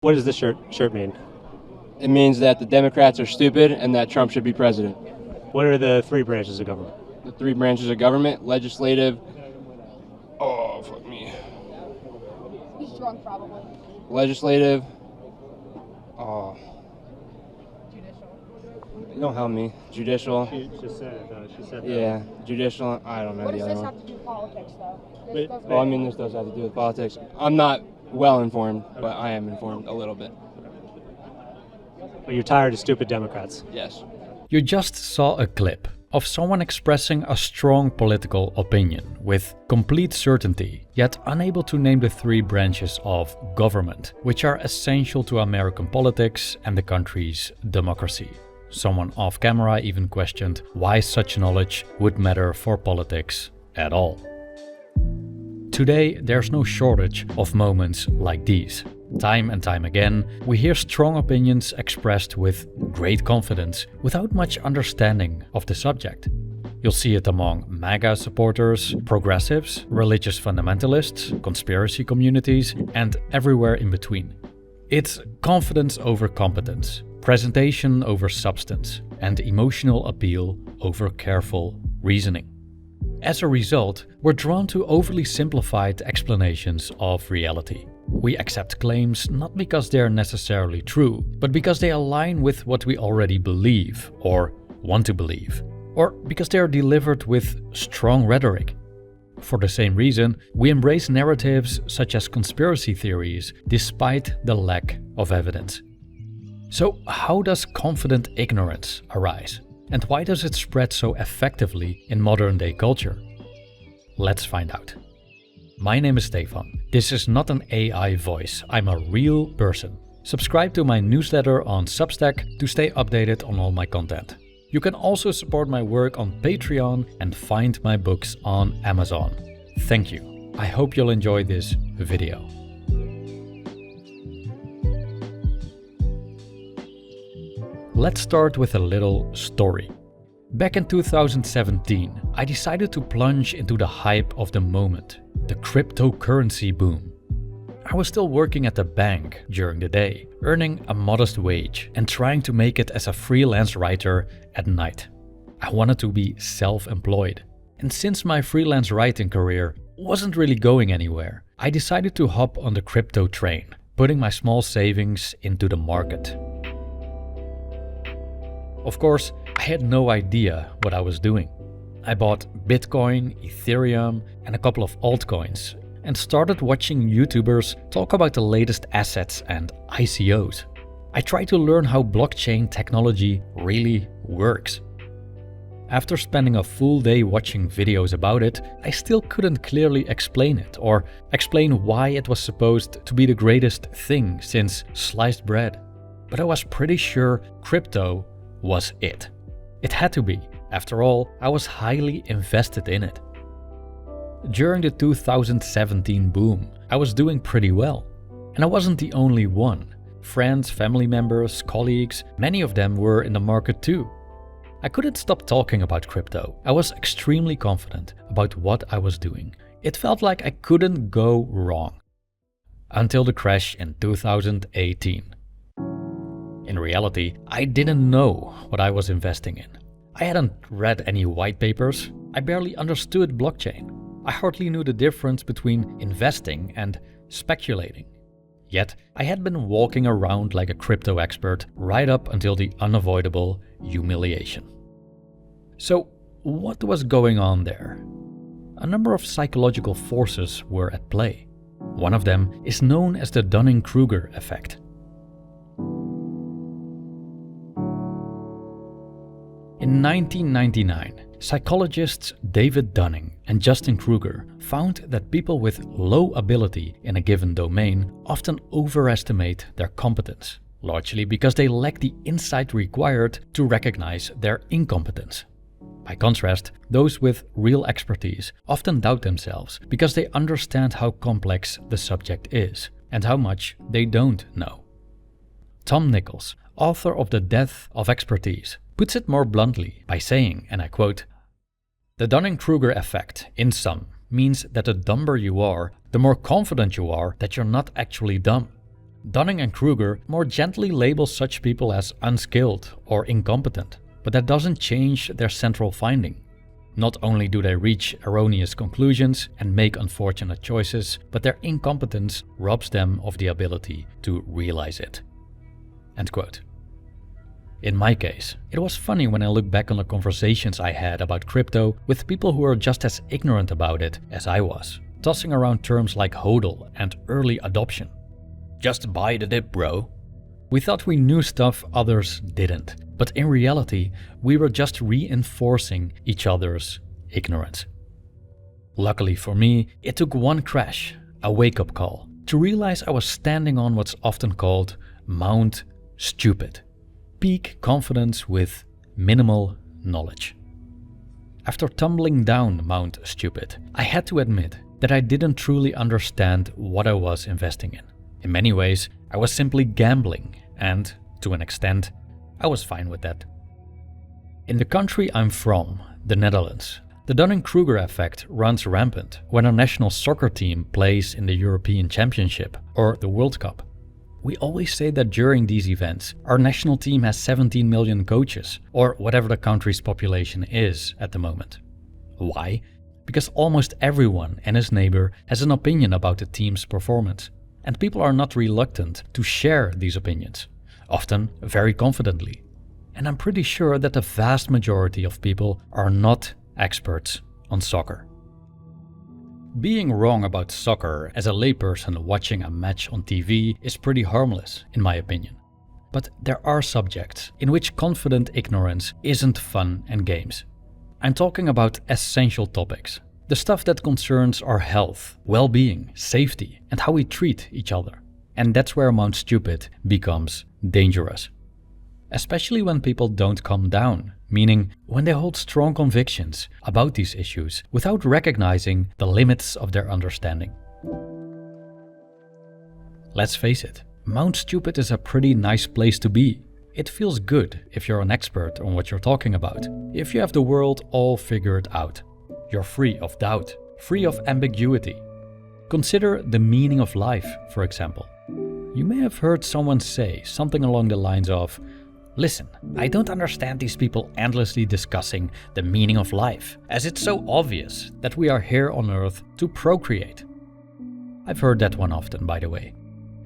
What does this shirt mean? It means that the Democrats are stupid and that Trump should be president. What are the three branches of government? The three branches of government: legislative. Oh, fuck me. He's drunk, probably. Legislative. Oh, Judicial. you don't help me. Judicial. She said that. Yeah, judicial. I don't know What the does other this one. have to do with politics, though? Wait, This doesn't. Well, I mean, this does have to do with politics. I'm not well informed, but I am informed a little bit. But you're tired of stupid Democrats. Yes. You just saw a clip of someone expressing a strong political opinion with complete certainty, yet unable to name the three branches of government, which are essential to American politics and the country's democracy. Someone off camera even questioned why such knowledge would matter for politics at all. Today, there's no shortage of moments like these. Time and time again, we hear strong opinions expressed with great confidence without much understanding of the subject. You'll see it among MAGA supporters, progressives, religious fundamentalists, conspiracy communities, and everywhere in between. It's confidence over competence, presentation over substance, and emotional appeal over careful reasoning. As a result, we're drawn to overly simplified explanations of reality. We accept claims not because they are necessarily true, but because they align with what we already believe or want to believe, or because they are delivered with strong rhetoric. For the same reason, we embrace narratives such as conspiracy theories despite the lack of evidence. So, how does confident ignorance arise? And why does it spread so effectively in modern-day culture? Let's find out. My name is Stefan. This is not an AI voice, I'm a real person. Subscribe to my newsletter on Substack to stay updated on all my content. You can also support my work on Patreon and find my books on Amazon. Thank you. I hope you'll enjoy this video. Let's start with a little story. Back in 2017, I decided to plunge into the hype of the moment, the cryptocurrency boom. I was still working at the bank during the day, earning a modest wage and trying to make it as a freelance writer at night. I wanted to be self-employed. And since my freelance writing career wasn't really going anywhere, I decided to hop on the crypto train, putting my small savings into the market. Of course, I had no idea what I was doing. I bought Bitcoin, Ethereum, and a couple of altcoins and started watching YouTubers talk about the latest assets and ICOs. I tried to learn how blockchain technology really works. After spending a full day watching videos about it, I still couldn't clearly explain it or explain why it was supposed to be the greatest thing since sliced bread. But I was pretty sure crypto was it. It had to be. After all, I was highly invested in it. During the 2017 boom, I was doing pretty well. And I wasn't the only one. Friends, family members, colleagues, many of them were in the market too. I couldn't stop talking about crypto. I was extremely confident about what I was doing. It felt like I couldn't go wrong. Until the crash in 2018. In reality, I didn't know what I was investing in. I hadn't read any white papers. I barely understood blockchain. I hardly knew the difference between investing and speculating. Yet, I had been walking around like a crypto expert right up until the unavoidable humiliation. So, what was going on there? A number of psychological forces were at play. One of them is known as the Dunning-Kruger effect. In 1999, psychologists David Dunning and Justin Kruger found that people with low ability in a given domain often overestimate their competence, largely because they lack the insight required to recognize their incompetence. By contrast, those with real expertise often doubt themselves because they understand how complex the subject is and how much they don't know. Tom Nichols, author of The Death of Expertise, puts it more bluntly by saying, and I quote, "The Dunning-Kruger effect, in sum, means that the dumber you are, the more confident you are that you're not actually dumb. Dunning-Kruger more gently labels such people as unskilled or incompetent, but that doesn't change their central finding. Not only do they reach erroneous conclusions and make unfortunate choices, but their incompetence robs them of the ability to realize it. End quote. In my case, it was funny when I look back on the conversations I had about crypto with people who were just as ignorant about it as I was, tossing around terms like hodl and early adoption. Just buy the dip, bro. We thought we knew stuff others didn't, but in reality, we were just reinforcing each other's ignorance. Luckily for me, it took one crash, a wake-up call, to realize I was standing on what's often called Mount Stupid. Peak confidence with minimal knowledge. After tumbling down Mount Stupid, I had to admit that I didn't truly understand what I was investing in. In many ways, I was simply gambling, and, to an extent, I was fine with that. In the country I'm from, the Netherlands, the Dunning-Kruger effect runs rampant when a national soccer team plays in the European Championship or the World Cup. We always say that during these events, our national team has 17 million coaches, or whatever the country's population is at the moment. Why? Because almost everyone and his neighbor has an opinion about the team's performance, and people are not reluctant to share these opinions, often very confidently. And I'm pretty sure that the vast majority of people are not experts on soccer. Being wrong about soccer as a layperson watching a match on TV is pretty harmless, in my opinion. But there are subjects in which confident ignorance isn't fun and games. I'm talking about essential topics, the stuff that concerns our health, well-being, safety, and how we treat each other. And that's where Mount Stupid becomes dangerous. Especially when people don't calm down, meaning when they hold strong convictions about these issues without recognizing the limits of their understanding. Let's face it, Mount Stupid is a pretty nice place to be. It feels good if you're an expert on what you're talking about, if you have the world all figured out. You're free of doubt, free of ambiguity. Consider the meaning of life, for example. You may have heard someone say something along the lines of, "Listen, I don't understand these people endlessly discussing the meaning of life, as it's so obvious that we are here on Earth to procreate." I've heard that one often, by the way.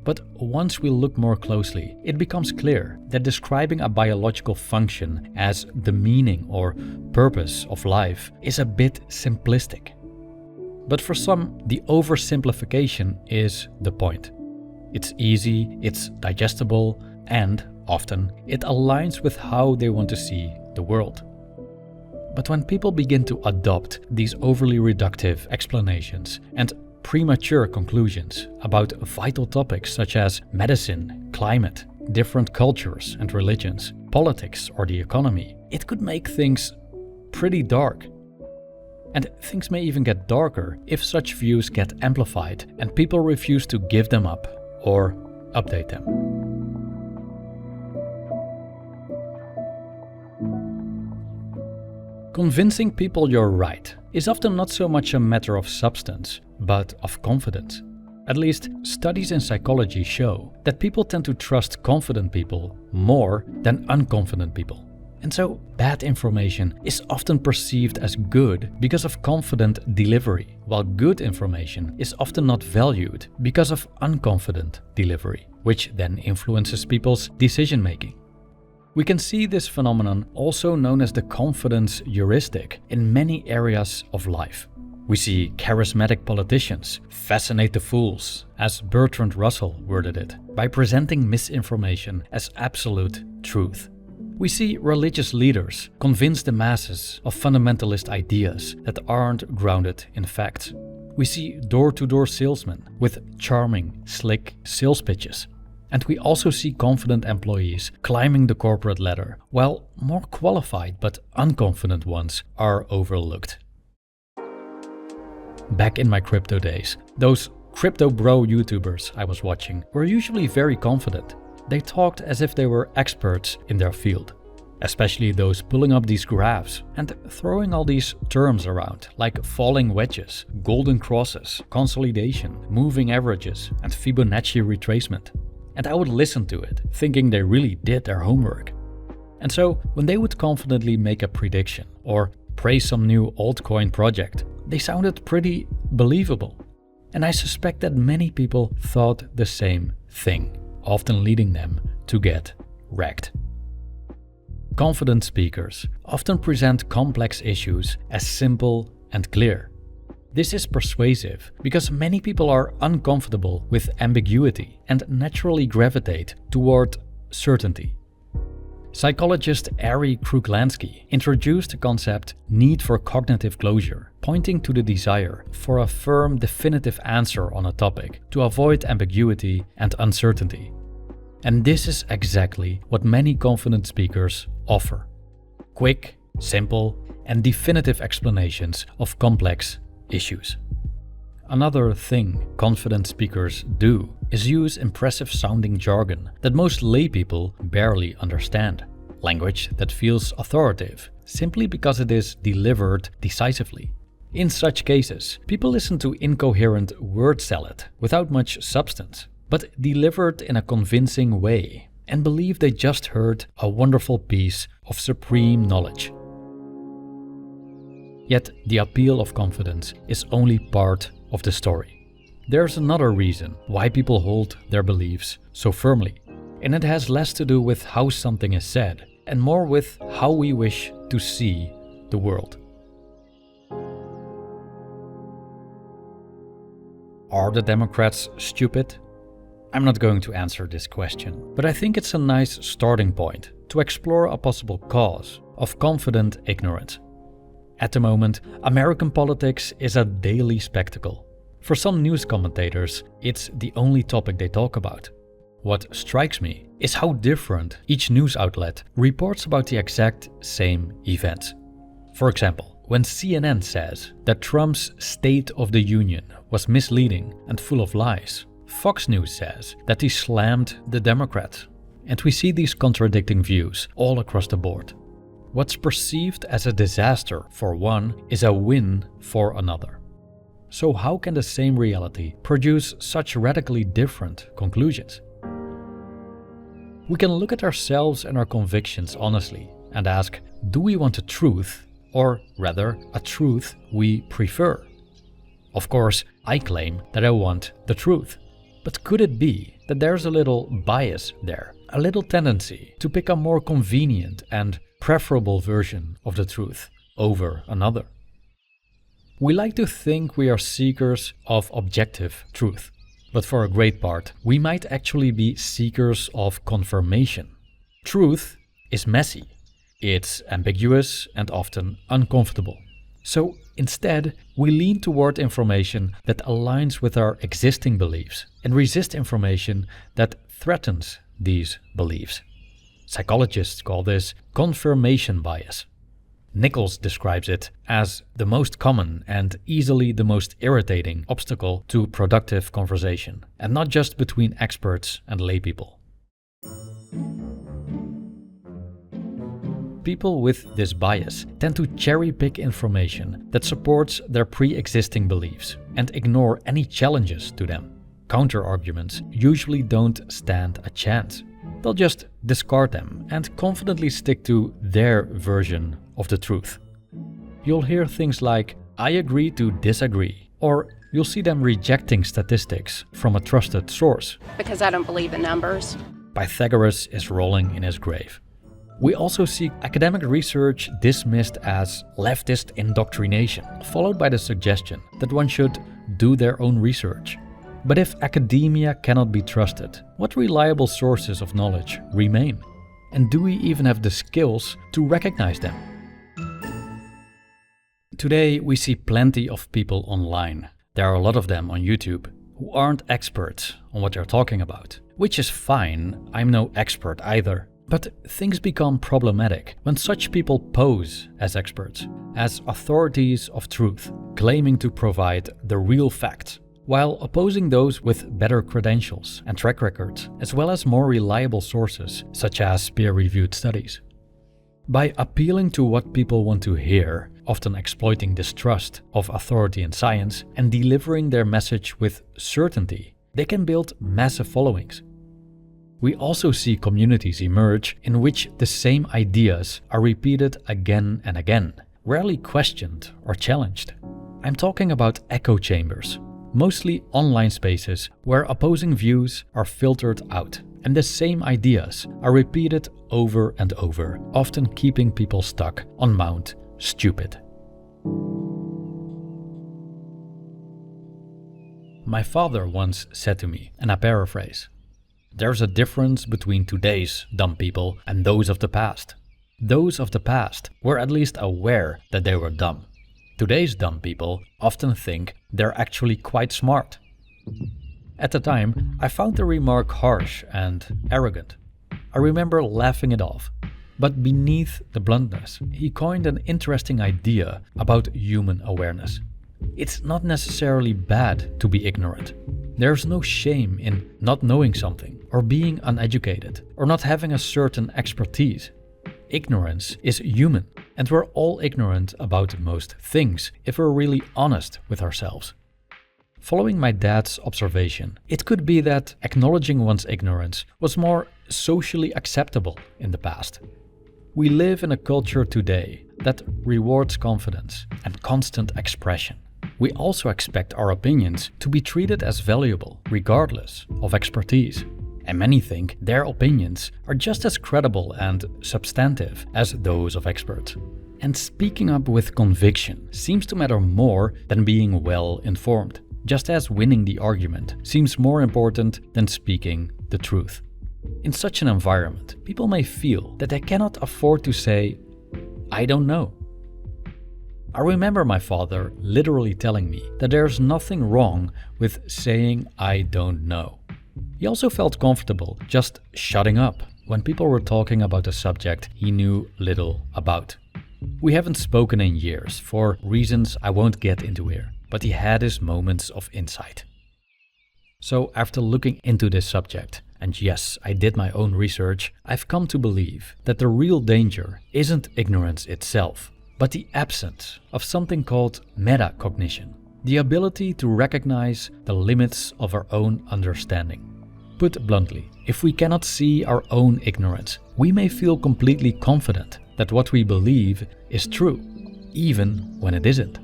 But once we look more closely, it becomes clear that describing a biological function as the meaning or purpose of life is a bit simplistic. But for some, the oversimplification is the point. It's easy, it's digestible, and often, it aligns with how they want to see the world. But when people begin to adopt these overly reductive explanations and premature conclusions about vital topics such as medicine, climate, different cultures and religions, politics or the economy, it could make things pretty dark. And things may even get darker if such views get amplified and people refuse to give them up or update them. Convincing people you're right is often not so much a matter of substance, but of confidence. At least, studies in psychology show that people tend to trust confident people more than unconfident people. And so, bad information is often perceived as good because of confident delivery, while good information is often not valued because of unconfident delivery, which then influences people's decision-making. We can see this phenomenon, also known as the confidence heuristic, in many areas of life. We see charismatic politicians fascinate the fools, as Bertrand Russell worded it, by presenting misinformation as absolute truth. We see religious leaders convince the masses of fundamentalist ideas that aren't grounded in facts. We see door-to-door salesmen with charming, slick sales pitches. And we also see confident employees climbing the corporate ladder, while more qualified but unconfident ones are overlooked. Back in my crypto days, those crypto bro YouTubers I was watching were usually very confident. They talked as if they were experts in their field, especially those pulling up these graphs and throwing all these terms around, like falling wedges, golden crosses, consolidation, moving averages, and Fibonacci retracement. and I would listen to it, thinking they really did their homework. And so, when they would confidently make a prediction or praise some new altcoin project, they sounded pretty believable. And I suspect that many people thought the same thing, often leading them to get wrecked. Confident speakers often present complex issues as simple and clear. This is persuasive because many people are uncomfortable with ambiguity and naturally gravitate toward certainty. Psychologist Ari Kruglansky introduced the concept need for cognitive closure, pointing to the desire for a firm, definitive answer on a topic to avoid ambiguity and uncertainty. And this is exactly what many confident speakers offer: quick, simple, and definitive explanations of complex issues. Another thing confident speakers do is use impressive sounding jargon that most laypeople barely understand. Language that feels authoritative simply because it is delivered decisively. In such cases, people listen to incoherent word salad without much substance, but delivered in a convincing way, and believe they just heard a wonderful piece of supreme knowledge. Yet the appeal of confidence is only part of the story. There's another reason why people hold their beliefs so firmly, and it has less to do with how something is said and more with how we wish to see the world. Are the Democrats stupid? I'm not going to answer this question, but I think it's a nice starting point to explore a possible cause of confident ignorance. At the moment, American politics is a daily spectacle. For some news commentators, it's the only topic they talk about. What strikes me is how different each news outlet reports about the exact same events. For example, when CNN says that Trump's State of the Union was misleading and full of lies, Fox News says that he slammed the Democrats. And we see these contradicting views all across the board. What's perceived as a disaster for one is a win for another. So how can the same reality produce such radically different conclusions? We can look at ourselves and our convictions honestly and ask, do we want the truth, or rather a truth we prefer? Of course, I claim that I want the truth. But could it be that there's a little bias there, a little tendency to pick a more convenient and preferable version of the truth over another? We like to think we are seekers of objective truth, but for a great part, we might actually be seekers of confirmation. Truth is messy, it's ambiguous and often uncomfortable. So instead, we lean toward information that aligns with our existing beliefs and resist information that threatens these beliefs. Psychologists call this confirmation bias. Nichols describes it as the most common and easily the most irritating obstacle to productive conversation, and not just between experts and laypeople. People with this bias tend to cherry-pick information that supports their pre-existing beliefs and ignore any challenges to them. Counter-arguments usually don't stand a chance. They'll just discard them and confidently stick to their version of the truth. You'll hear things like, "I agree to disagree," or you'll see them rejecting statistics from a trusted source. Because I don't believe in numbers. Pythagoras is rolling in his grave. We also see academic research dismissed as leftist indoctrination, followed by the suggestion that one should do their own research. But if academia cannot be trusted, what reliable sources of knowledge remain? And do we even have the skills to recognize them? Today we see plenty of people online. There are a lot of them on YouTube who aren't experts on what they're talking about, which is fine. I'm no expert either. But things become problematic when such people pose as experts, as authorities of truth, claiming to provide the real facts, while opposing those with better credentials and track records, as well as more reliable sources, such as peer-reviewed studies. By appealing to what people want to hear, often exploiting distrust of authority and science, and delivering their message with certainty, they can build massive followings. We also see communities emerge in which the same ideas are repeated again and again, rarely questioned or challenged. I'm talking about echo chambers, mostly online spaces where opposing views are filtered out and the same ideas are repeated over and over, often keeping people stuck on Mount Stupid. My father once said to me, and I paraphrase, "There's a difference between today's dumb people and those of the past. Those of the past were at least aware that they were dumb. Today's dumb people often think they're actually quite smart." At the time, I found the remark harsh and arrogant. I remember laughing it off. But beneath the bluntness, he coined an interesting idea about human awareness. It's not necessarily bad to be ignorant. There's no shame in not knowing something, or being uneducated, or not having a certain expertise. Ignorance is human, and we're all ignorant about most things if we're really honest with ourselves. Following my dad's observation, it could be that acknowledging one's ignorance was more socially acceptable in the past. We live in a culture today that rewards confidence and constant expression. We also expect our opinions to be treated as valuable, regardless of expertise. And many think their opinions are just as credible and substantive as those of experts. And speaking up with conviction seems to matter more than being well informed, just as winning the argument seems more important than speaking the truth. In such an environment, people may feel that they cannot afford to say, "I don't know." I remember my father literally telling me that there's nothing wrong with saying "I don't know." He also felt comfortable just shutting up when people were talking about a subject he knew little about. We haven't spoken in years for reasons I won't get into here, but he had his moments of insight. So after looking into this subject, and yes, I did my own research, I've come to believe that the real danger isn't ignorance itself, but the absence of something called metacognition, the ability to recognize the limits of our own understanding. Put bluntly, if we cannot see our own ignorance, we may feel completely confident that what we believe is true, even when it isn't.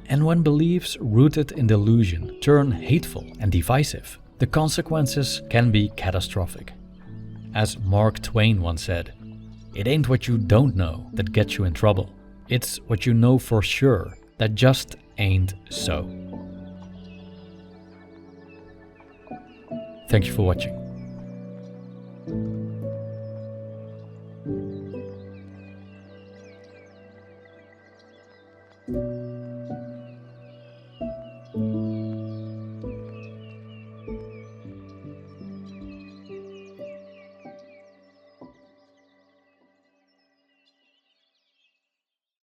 And when beliefs rooted in delusion turn hateful and divisive, the consequences can be catastrophic. As Mark Twain once said, "It ain't what you don't know that gets you in trouble. It's what you know for sure that just ain't so." Thank you for watching.